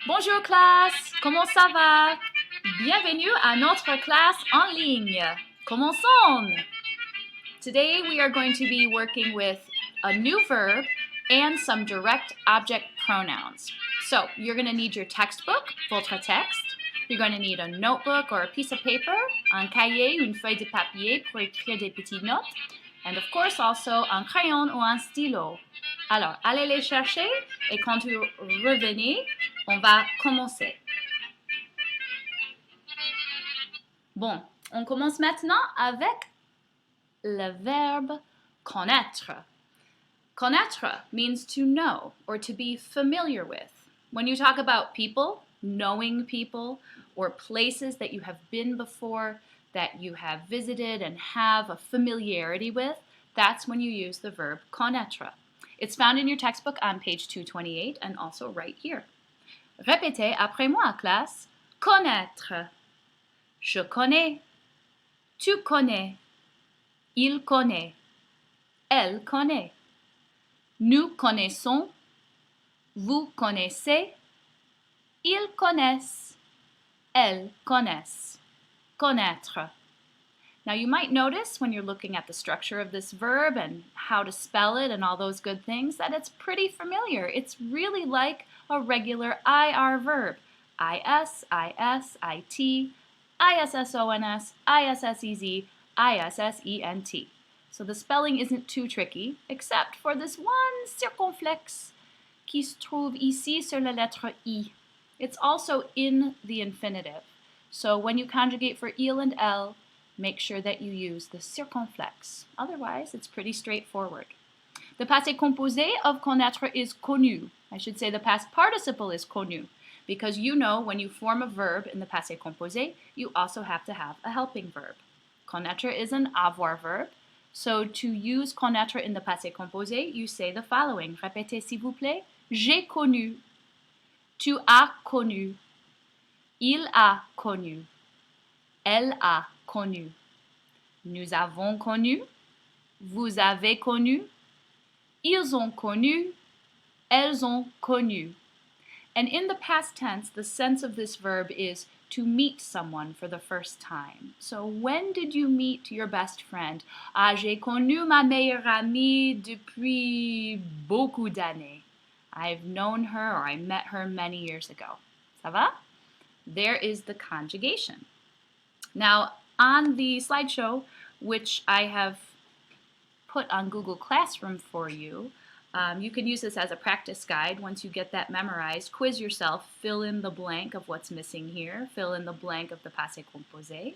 Bonjour classe, comment ça va? Bienvenue à notre classe en ligne. Commençons! Today we are going to be working with a new verb and some direct object pronouns. So you're going to need your textbook, votre texte. You're going to need a notebook or a piece of paper, un cahier ou une feuille de papier pour écrire des petites notes. And of course also un crayon ou un stylo. Alors, allez les chercher et quand vous revenez, on va commencer. Bon, on commence maintenant avec le verbe connaître. Connaître means to know or to be familiar with. When you talk about people, knowing people, or places that you have been before, that you have visited and have a familiarity with, that's when you use the verb connaître. It's found in your textbook on page 228 and also right here. Répétez après moi, classe. Connaître. Je connais. Tu connais. Il connaît. Elle connaît. Nous connaissons. Vous connaissez. Ils connaissent. Elles connaissent. Connaître. Now you might notice when you're looking at the structure of this verb and how to spell it and all those good things that it's pretty familiar. It's really like a regular IR verb. IS, IS, IT, ISSONS, ISSEZ, ISSENT. So the spelling isn't too tricky, except for this one circonflexe qui se trouve ici sur la lettre I. It's also in the infinitive. So when you conjugate for il and elle, make sure that you use the circonflexe. Otherwise, it's pretty straightforward. The passé composé of connaître is connu. I should say the past participle is connu, because you know when you form a verb in the passé composé, you also have to have a helping verb. Connaître is an avoir verb. So to use connaître in the passé composé, you say the following. Répétez s'il vous plaît. J'ai connu. Tu as connu. Il a connu. Elle a connu. Nous avons connu. Vous avez connu. Ils ont connu. Elles ont connu. And in the past tense, the sense of this verb is to meet someone for the first time. So when did you meet your best friend? Ah, j'ai connu ma meilleure amie depuis beaucoup d'années. I've known her or I met her many years ago. Ça va? There is the conjugation. Now, on the slideshow, which I have put on Google Classroom for you, you can use this as a practice guide. Once you get that memorized, quiz yourself, fill in the blank of what's missing here, fill in the blank of the passé composé.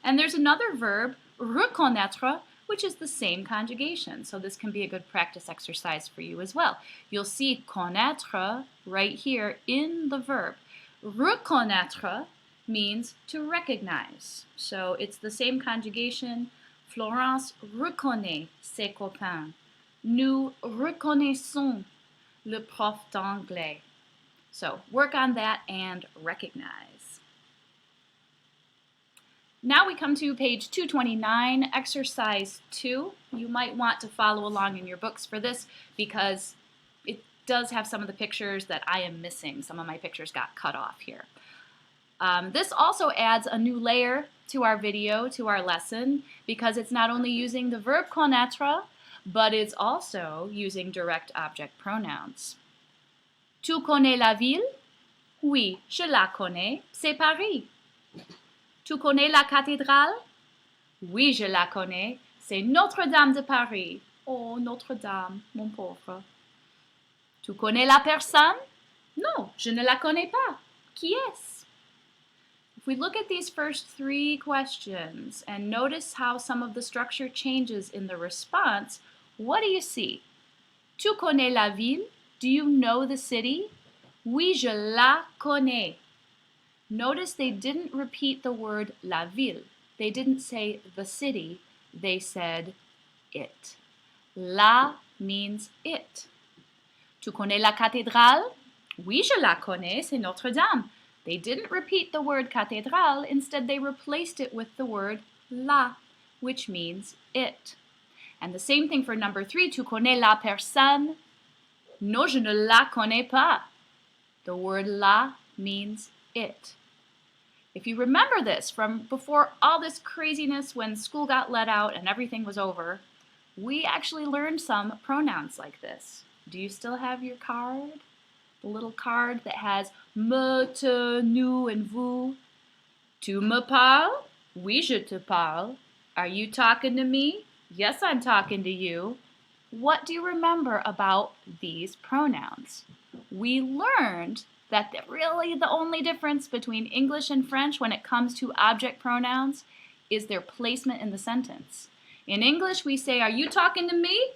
And there's another verb, reconnaître, which is the same conjugation. So this can be a good practice exercise for you as well. You'll see connaître right here in the verb. Reconnaître means to recognize. So it's the same conjugation. Florence reconnaît ses copains. Nous reconnaissons le prof d'anglais. So work on that and recognize. Now we come to page 229, exercise 2. You might want to follow along in your books for this because it does have some of the pictures that I am missing. Some of my pictures got cut off here. This also adds a new layer to our video, to our lesson, because it's not only using the verb connaître, but it's also using direct object pronouns. Tu connais la ville? Oui, je la connais, c'est Paris. Tu connais la cathédrale? Oui, je la connais, c'est Notre-Dame de Paris. Oh, Notre-Dame, mon pauvre. Tu connais la personne? Non, je ne la connais pas. Qui est-ce? If we look at these first three questions and notice how some of the structure changes in the response, what do you see? Tu connais la ville? Do you know the city? Oui, je la connais. Notice they didn't repeat the word la ville. They didn't say the city. They said it. La means it. Tu connais la cathédrale? Oui, je la connais, c'est Notre-Dame. They didn't repeat the word cathédrale. Instead, they replaced it with the word la, which means it. And the same thing for number 3. Tu connais la personne? Non, je ne la connais pas. The word la means it. If you remember this from before all this craziness when school got let out and everything was over, we actually learned some pronouns like this. Do you still have your card? The little card that has me, te, nous, and vous. Tu me parles? Oui, je te parle. Are you talking to me? Yes, I'm talking to you. What do you remember about these pronouns? We learned that really the only difference between English and French when it comes to object pronouns is their placement in the sentence. In English, we say, are you talking to me?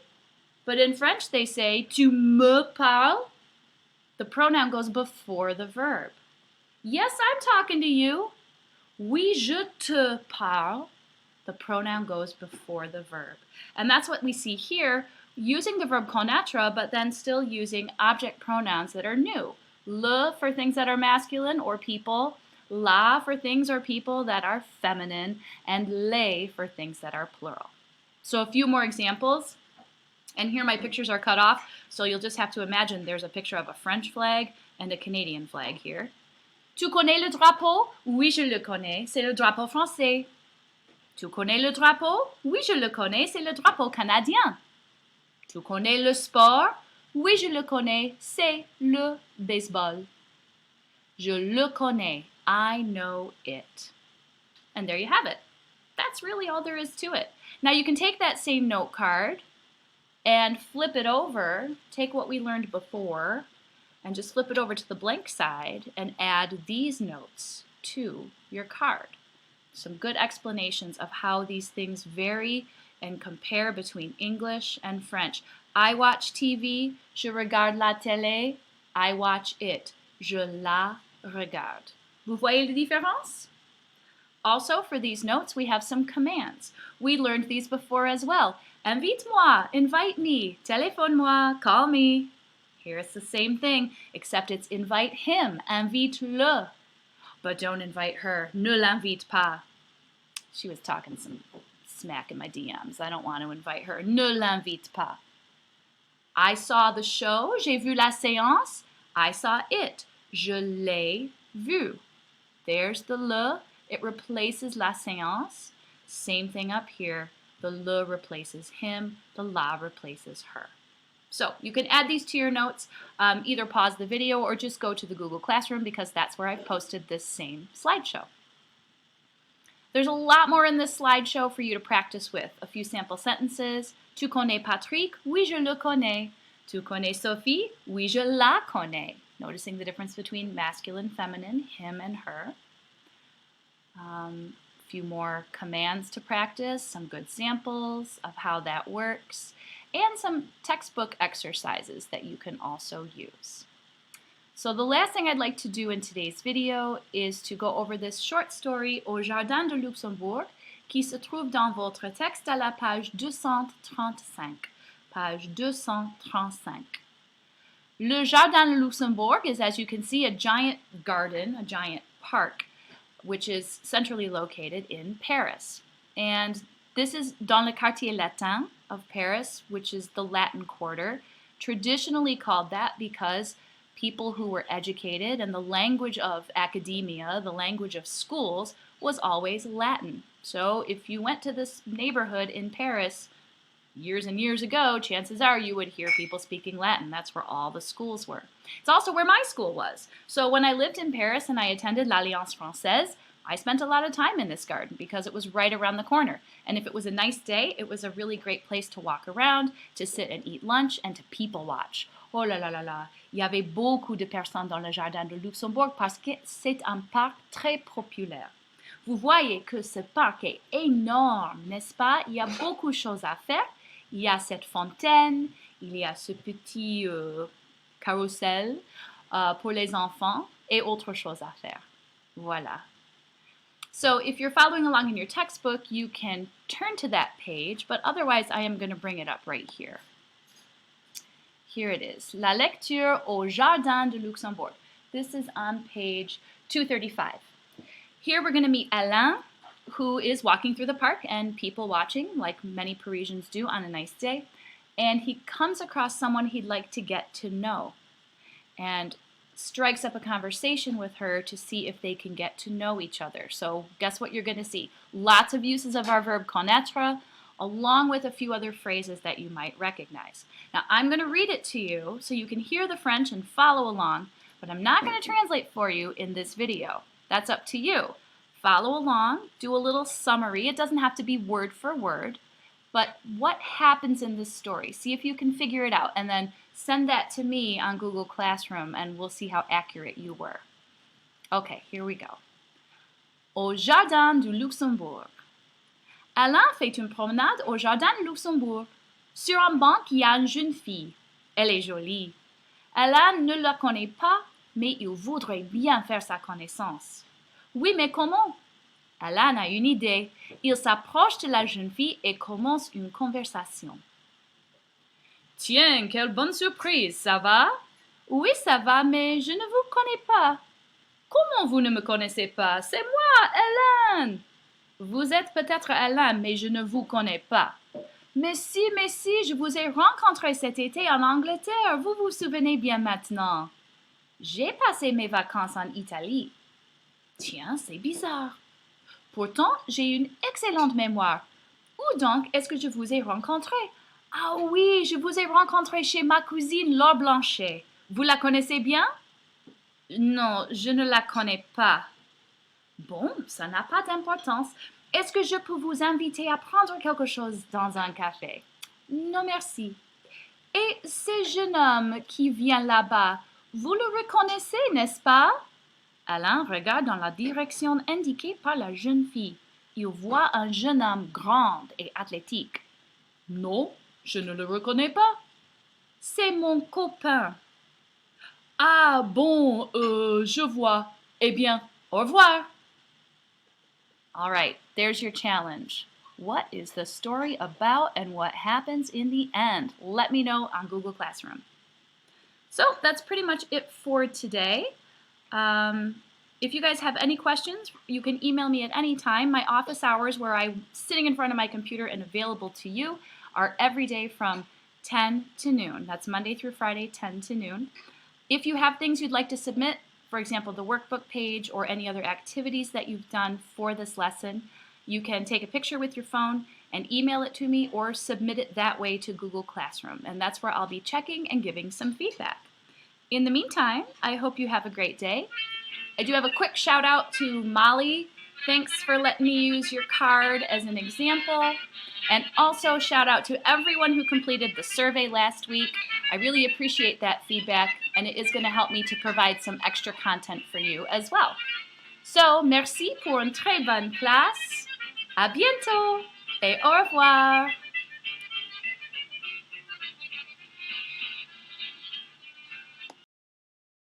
But in French, they say, tu me parles? The pronoun goes before the verb. Yes, I'm talking to you. Oui, je te parle. The pronoun goes before the verb. And that's what we see here, using the verb connaître, but then still using object pronouns that are new. Le for things that are masculine or people, la for things or people that are feminine, and les for things that are plural. So a few more examples. And here my pictures are cut off, so you'll just have to imagine there's a picture of a French flag and a Canadian flag here. Tu connais le drapeau? Oui, je le connais. C'est le drapeau français. Tu connais le drapeau? Oui, je le connais. C'est le drapeau canadien. Tu connais le sport? Oui, je le connais. C'est le baseball. Je le connais. I know it. And there you have it. That's really all there is to it. Now you can take that same note card and flip it over, take what we learned before, and just flip it over to the blank side and add these notes to your card. Some good explanations of how these things vary and compare between English and French. I watch TV, je regarde la télé. I watch it, je la regarde. Vous voyez la différence? Also, for these notes, we have some commands. We learned these before as well. Invite-moi, invite me, téléphone-moi, call me. Here it's the same thing, except it's invite him, invite-le. But don't invite her, ne l'invite pas. She was talking some smack in my DMs. I don't want to invite her, ne l'invite pas. I saw the show, j'ai vu la séance. I saw it, je l'ai vu. There's the le, it replaces la séance. Same thing up here. The le replaces him, the la replaces her. So you can add these to your notes, either pause the video or just go to the Google Classroom because that's where I've posted this same slideshow. There's a lot more in this slideshow for you to practice with. A few sample sentences. Tu connais Patrick? Oui, je le connais. Tu connais Sophie? Oui, je la connais. Noticing the difference between masculine, feminine, him and her. Few more commands to practice, some good samples of how that works, and some textbook exercises that you can also use. So the last thing I'd like to do in today's video is to go over this short story Au Jardin de Luxembourg qui se trouve dans votre texte à la page 235. Page 235. Le Jardin de Luxembourg is, as you can see, a giant garden, a giant park, which is centrally located in Paris. And this is dans le quartier latin of Paris, which is the Latin Quarter, traditionally called that because people who were educated and the language of academia, the language of schools, was always Latin. So if you went to this neighborhood in Paris years and years ago, chances are you would hear people speaking Latin. That's where all the schools were. It's also where my school was. So when I lived in Paris and I attended l'Alliance Française, I spent a lot of time in this garden because it was right around the corner. And if it was a nice day, it was a really great place to walk around, to sit and eat lunch, and to people watch. Oh là là là là, il y avait beaucoup de personnes dans le Jardin de Luxembourg parce que c'est un parc très populaire. Vous voyez que ce parc est énorme, n'est-ce pas? Il y a beaucoup de choses à faire. Il y a cette fontaine, il y a ce petit carrousel pour les enfants et autre chose à faire. Voilà. So if you're following along in your textbook, you can turn to that page, but otherwise I am going to bring it up right here. Here it is. La lecture au Jardin de Luxembourg. This is on page 235. Here we're going to meet Alain, who is walking through the park and people watching, like many Parisians do on a nice day. And he comes across someone he'd like to get to know. And strikes up a conversation with her to see if they can get to know each other. So guess what you're going to see? Lots of uses of our verb connaître, along with a few other phrases that you might recognize. Now I'm going to read it to you so you can hear the French and follow along, but I'm not going to translate for you in this video. That's up to you. Follow along, do a little summary. It doesn't have to be word for word, but what happens in this story? See if you can figure it out, and then send that to me on Google Classroom and we'll see how accurate you were. Okay, here we go. Au Jardin du Luxembourg. Alain fait une promenade au Jardin du Luxembourg. Sur un banc, il y a une jeune fille. Elle est jolie. Alain ne la connaît pas, mais il voudrait bien faire sa connaissance. Oui, mais comment? Alain a une idée. Il s'approche de la jeune fille et commence une conversation. Tiens, quelle bonne surprise, ça va? Oui, ça va, mais je ne vous connais pas. Comment vous ne me connaissez pas? C'est moi, Hélène. Vous êtes peut-être Alain, mais je ne vous connais pas. Mais si, je vous ai rencontré cet été en Angleterre, vous vous souvenez bien maintenant. J'ai passé mes vacances en Italie. Tiens, c'est bizarre. Pourtant, j'ai une excellente mémoire. Où donc est-ce que je vous ai rencontré? Ah oui, je vous ai rencontré chez ma cousine Laure Blanchet. Vous la connaissez bien? Non, je ne la connais pas. Bon, ça n'a pas d'importance. Est-ce que je peux vous inviter à prendre quelque chose dans un café? Non, merci. Et ce jeune homme qui vient là-bas, vous le reconnaissez, n'est-ce pas? Alain regarde dans la direction indiquée par la jeune fille. Il voit un jeune homme grand et athlétique. Non, je ne le reconnais pas. C'est mon copain. Ah bon, je vois. Eh bien, au revoir. All right, there's your challenge. What is the story about and what happens in the end? Let me know on Google Classroom. So that's pretty much it for today. If you guys have any questions, you can email me at any time. My office hours, where I'm sitting in front of my computer and available to you, are every day from 10 to noon. That's Monday through Friday, 10 to noon. If you have things you'd like to submit, for example, the workbook page or any other activities that you've done for this lesson, you can take a picture with your phone and email it to me or submit it that way to Google Classroom. And that's where I'll be checking and giving some feedback. In the meantime, I hope you have a great day. I do have a quick shout out to Molly. Thanks for letting me use your card as an example. And also shout out to everyone who completed the survey last week. I really appreciate that feedback, and it is going to help me to provide some extra content for you as well. So, merci pour une très bonne classe. À bientôt et au revoir.